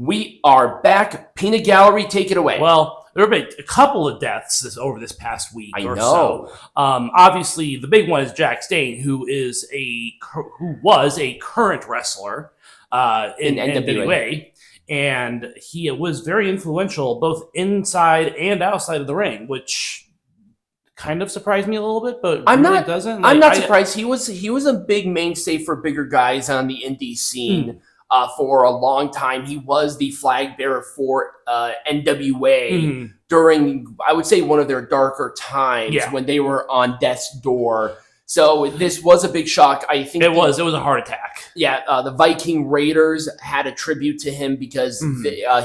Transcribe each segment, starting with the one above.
We are back. Peanut Gallery, take it away. Well, there have been a couple of deaths over this past week I or know. so. Obviously, the big one is Jax Dane, who was a current wrestler in NWA. And he was very influential both inside and outside of the ring, which kind of surprised me a little bit, but I'm really not, doesn't. Like, I'm not surprised. He was a big mainstay for bigger guys on the indie scene for a long time. He was the flag bearer for NWA during, I would say, one of their darker times when they were on death's door. So this was a big shock. I think it was a heart attack. Yeah, the Viking Raiders had a tribute to him because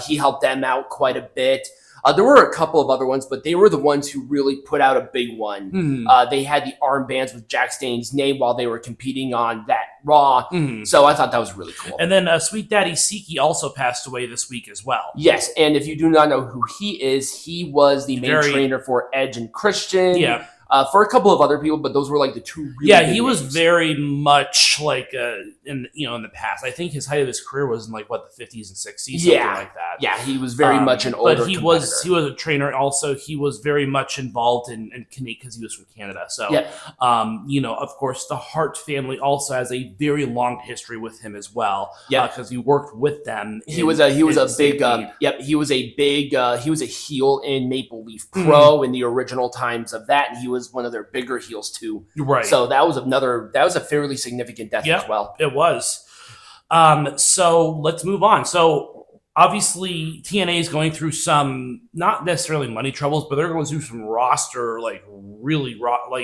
he helped them out quite a bit. There were a couple of other ones, but they were the ones who really put out a big one. They had the armbands with Jax Dane's name while they were competing on that Raw. So I thought that was really cool. And then Sweet Daddy Siki also passed away this week as well. Yes, and if you do not know who he is, he was the main trainer for Edge and Christian. Yeah. For a couple of other people, but those were like the two really big he was names. very much like in the past. I think his height of his career was in like the 50s and 60s, something like that. Yeah, he was very much an older but he was a trainer also. He was very much involved in Canada because he was from Canada. So of course the Hart family also has a very long history with him as well. Yeah, because he worked with them. He was a heel in Maple Leaf Pro in the original times of that, and he was one of their bigger heels too. Right. So that was a fairly significant death as well. It was. So let's move on. So obviously TNA is going through some, not necessarily money troubles, but they're going through some roster,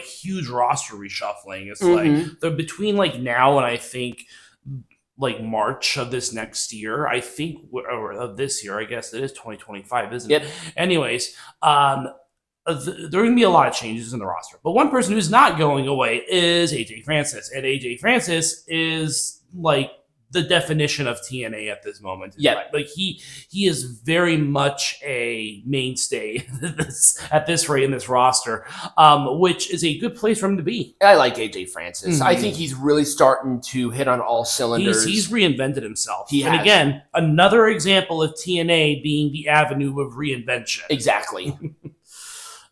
huge roster reshuffling. It's like they're between now and I think March of this next year, I think, or of this year, I guess it is 2025, isn't it? Anyways, there are going to be a lot of changes in the roster. But one person who's not going away is AJ Francis. And AJ Francis is the definition of TNA at this moment. Yeah. He is very much a mainstay at this rate in this roster, which is a good place for him to be. I like AJ Francis. I think he's really starting to hit on all cylinders. He's reinvented himself. And again, another example of TNA being the avenue of reinvention. Exactly.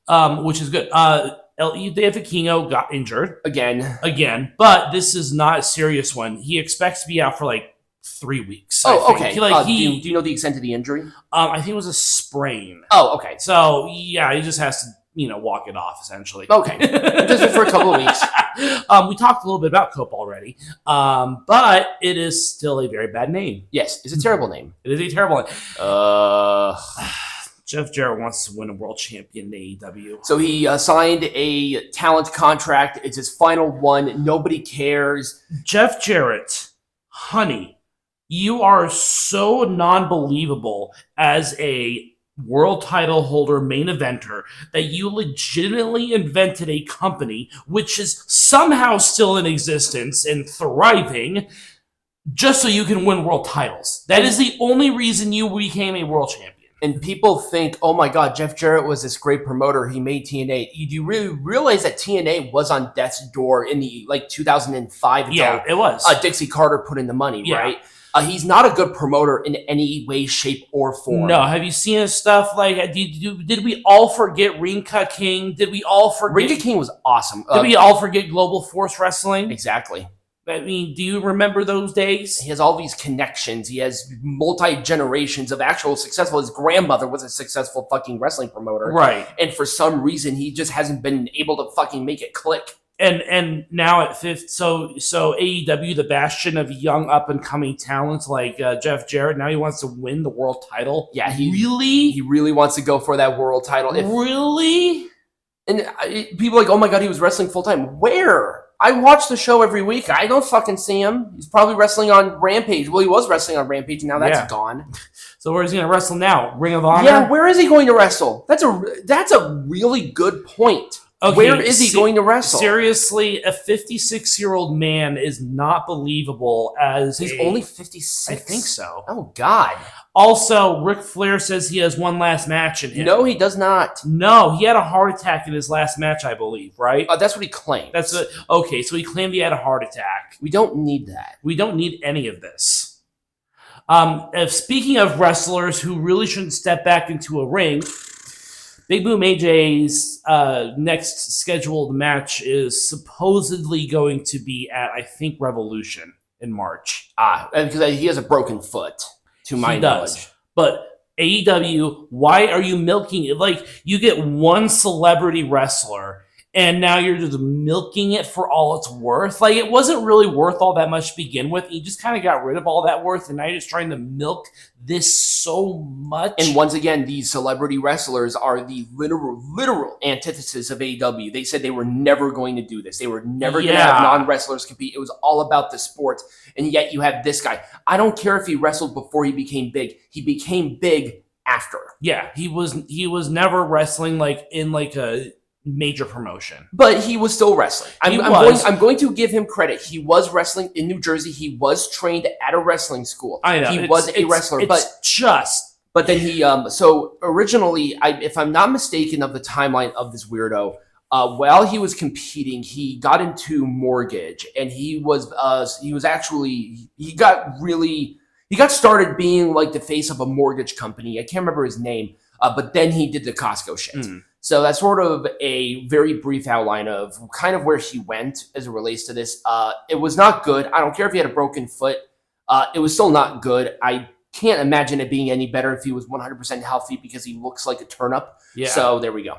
Which is good. Hijo del Vikingo got injured again, but this is not a serious one. He expects to be out for 3 weeks. Okay. Do you know the extent of the injury? I think it was a sprain. Oh, okay. So yeah, he just has to walk it off essentially. Okay, just for a couple of weeks. We talked a little bit about Cope already, but it is still a very bad name. Yes, it's a terrible name. It is a terrible name. Jeff Jarrett wants to win a world champion in AEW. So he signed a talent contract. It's his final one. Nobody cares. Jeff Jarrett, honey, you are so non-believable as a world title holder main eventer that you legitimately invented a company which is somehow still in existence and thriving just so you can win world titles. That is the only reason you became a world champion. And people think, oh my God, Jeff Jarrett was this great promoter. He made TNA. Do you really realize that TNA was on death's door in the 2005? Yeah, it was. Dixie Carter put in the money, right? He's not a good promoter in any way, shape, or form. No, have you seen his stuff? Did we all forget Rinka King? Did we all forget? Rinka King was awesome. Did we all forget Global Force Wrestling? Exactly. I mean, do you remember those days? He has all these connections. He has multi-generations of actual successful. His grandmother was a successful fucking wrestling promoter. Right. And for some reason, he just hasn't been able to fucking make it click. And now at fifth, so AEW, the bastion of young up-and-coming talents like Jeff Jarrett, now he wants to win the world title? Yeah, he really wants to go for that world title. Really? And people are like, oh my God, he was wrestling full-time. Where? I watch the show every week. I don't fucking see him. He's probably wrestling on Rampage. Well, he was wrestling on Rampage, and now that's gone. So where is he going to wrestle now? Ring of Honor? Yeah, where is he going to wrestle? That's a really good point. Okay, where is he going to wrestle? Seriously, a 56-year-old man is not believable as he's only 56. I think so. Oh God. Also, Ric Flair says he has one last match in him. No, he does not. No, he had a heart attack in his last match, I believe, right? That's what he claimed. Okay, so he claimed he had a heart attack. We don't need that. We don't need any of this. If speaking of wrestlers who really shouldn't step back into a ring, Big Boom AJ's next scheduled match is supposedly going to be at, I think, Revolution in March. Because he has a broken foot, to my knowledge. But AEW, why are you milking it? Like, you get one celebrity wrestler, and now you're just milking it for all it's worth. Like, it wasn't really worth all that much to begin with. You just kind of got rid of all that worth, and now you're just trying to milk this so much. And once again, these celebrity wrestlers are the literal antithesis of AEW. They said they were never going to do this. They were never going to have non-wrestlers compete. It was all about the sport. And yet you have this guy. I don't care if he wrestled before he became big. He became big after. Yeah, he was never wrestling like in like a major promotion, but he was still wrestling. I'm going to give him credit. He was wrestling in New Jersey. He was trained at a wrestling school. I know he was a wrestler, but then he so originally, if I'm not mistaken of the timeline of this weirdo, while he was competing, he got into mortgage, and he got started being like the face of a mortgage company. I can't remember his name, but then he did the Costco shit. So that's sort of a very brief outline of kind of where he went as it relates to this. It was not good. I don't care if he had a broken foot. It was still not good. I can't imagine it being any better if he was 100% healthy, because he looks like a turnip. Yeah. So there we go.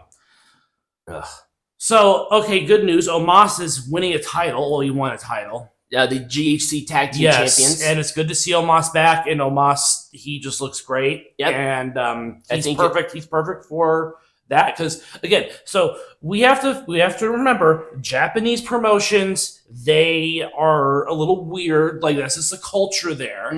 Ugh. So, okay, good news. Omos is winning a title. Well, he won a title. The GHC Tag Team Champions. And it's good to see Omos back. And Omos, he just looks great. Yep. And he's perfect. He's perfect for that, because again, so we have to remember, Japanese promotions, they are a little weird. Like, that's just the culture there.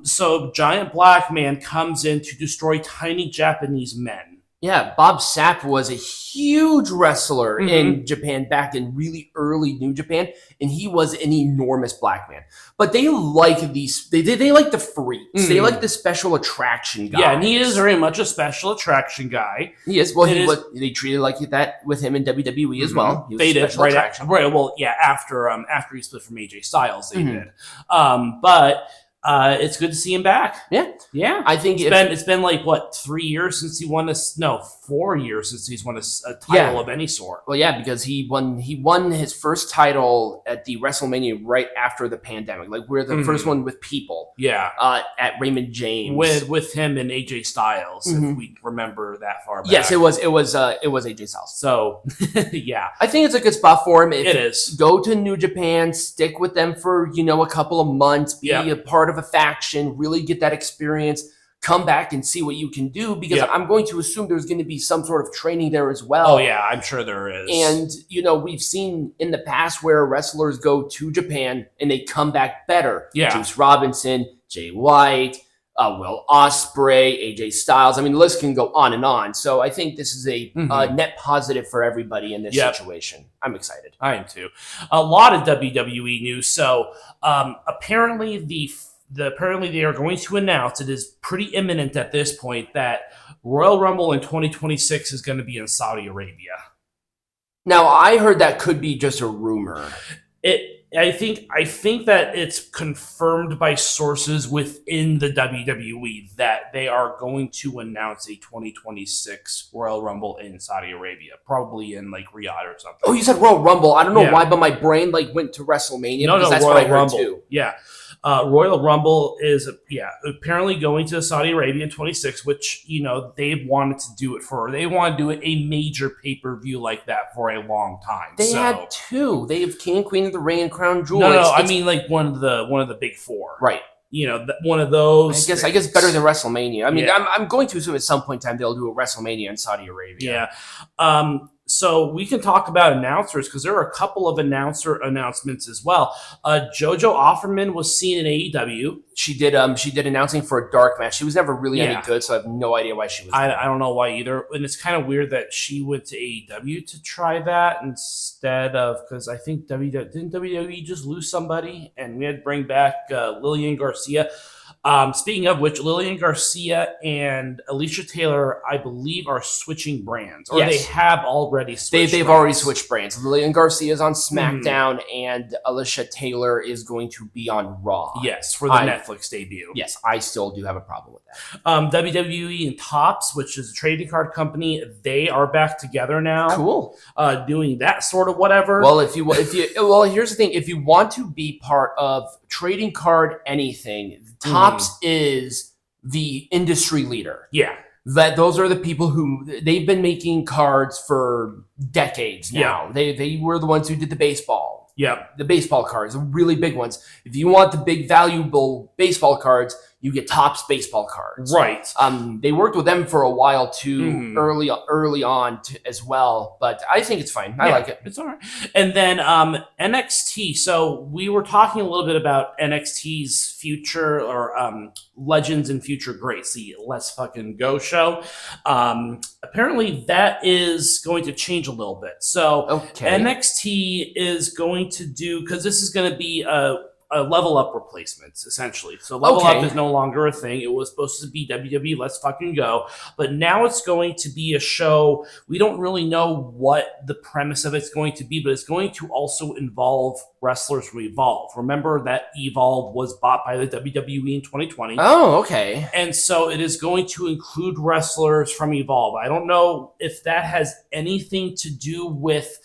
So Giant Black Man comes in to destroy tiny Japanese men. Yeah, Bob Sapp was a huge wrestler in Japan back in really early New Japan, and he was an enormous black man. But they like these, they like the freaks. They like the special attraction guys. Yeah, and he is very much a special attraction guy. He is. Well, they treated like that with him in WWE as well. He was they did, right? Well, yeah, after he split from AJ Styles, they did. But it's good to see him back. Yeah. I think it's been like, what, 3 years since he won this? No, 4 years since he's won a title of any sort. Well, yeah, because he won his first title at the WrestleMania right after the pandemic. Like, we're the first one with people. Yeah. At Raymond James with him and AJ Styles, if we remember that far back. Yes, it was AJ Styles. So yeah, I think it's a good spot for him. It is. Go to New Japan, stick with them for a couple of months, be a part of a faction, really get that experience, come back and see what you can do, because I'm going to assume there's going to be some sort of training there as well. Oh yeah, I'm sure there is. And we've seen in the past where wrestlers go to Japan and they come back better. Juice Robinson, Jay White, Will Ospreay, AJ Styles. I mean, the list can go on and on. So I think this is a net positive for everybody in this situation. I'm excited. I am too. A lot of WWE news. So apparently apparently they are going to announce, it is pretty imminent at this point, that Royal Rumble in 2026 is going to be in Saudi Arabia. Now, I heard that could be just a rumor. I think that it's confirmed by sources within the WWE that they are going to announce a 2026 Royal Rumble in Saudi Arabia, probably in like Riyadh or something. Oh, you said Royal Rumble. I don't know why, but my brain went to WrestleMania. No, that's Royal what I heard Rumble. too. Yeah. Royal Rumble is apparently going to Saudi Arabia in 26, which they've wanted to do it for. They want to do a major pay-per-view like that for a long time. They had two. They have King and Queen of the Ring and Crown Jewel. No, I mean like one of the big four. Right. One of those. I guess better than WrestleMania. I mean, I'm going to assume at some point in time they'll do a WrestleMania in Saudi Arabia. Yeah. So we can talk about announcers, because there are a couple of announcements as well. JoJo Offerman was seen in AEW. She did announcing for a dark match. She was never really any good, so I have no idea why she was there. I don't know why either. And it's kind of weird that she went to AEW to try that instead of, because I think didn't WWE just lose somebody, and we had to bring back Lillian Garcia. Speaking of which, Lillian Garcia and Alicia Taylor, I believe, are switching brands, or Yes. they have already switched. They've already switched brands. Lillian Garcia is on SmackDown, and Alicia Taylor is going to be on Raw. Yes, for the Netflix debut. Yes, I still do have a problem with that. WWE and Topps, which is a trading card company, they are back together now. Cool. Doing that sort of whatever. Well, here's the thing: if you want to be part of trading card anything, Topps is the industry leader. Yeah. That those are the people who they've been making cards for decades now. Yeah. They were the ones who did the baseball. Yeah. The baseball cards, the really big ones. If you want the big valuable baseball cards, you get Topps baseball cards. Right. They worked with them for a while too, early on as well. But I think it's fine. I like it. It's all right. And then NXT. So we were talking a little bit about NXT's future, or Legends and Future Greats, the Let's Fucking Go show. Apparently that is going to change a little bit. So NXT is going to do, because this is going to be a level up replacements, essentially. So level up is no longer a thing. It was supposed to be WWE Let's Fucking Go, but now it's going to be a show. We don't really know what the premise of it's going to be, but it's going to also involve wrestlers from Evolve. Remember that Evolve was bought by the WWE in 2020. Oh, okay. And so it is going to include wrestlers from Evolve. I don't know if that has anything to do with,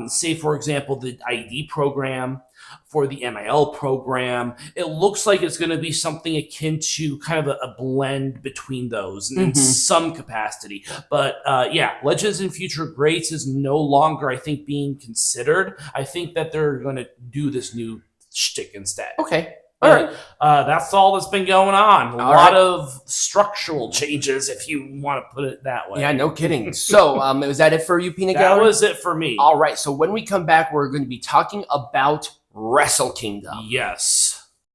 say, for example, the ID program, for the MIL program. It looks like it's going to be something akin to kind of a blend between those in some capacity. But yeah, Legends and Future Greats is no longer, I think, being considered. I think that they're going to do this new shtick instead. Okay. All right. That's all that's been going on. A lot of structural changes, if you want to put it that way. Yeah, no kidding. So, was that it for you, Peanut Gallery? That was it for me. All right. So when we come back, we're going to be talking about Wrestle Kingdom. Yes.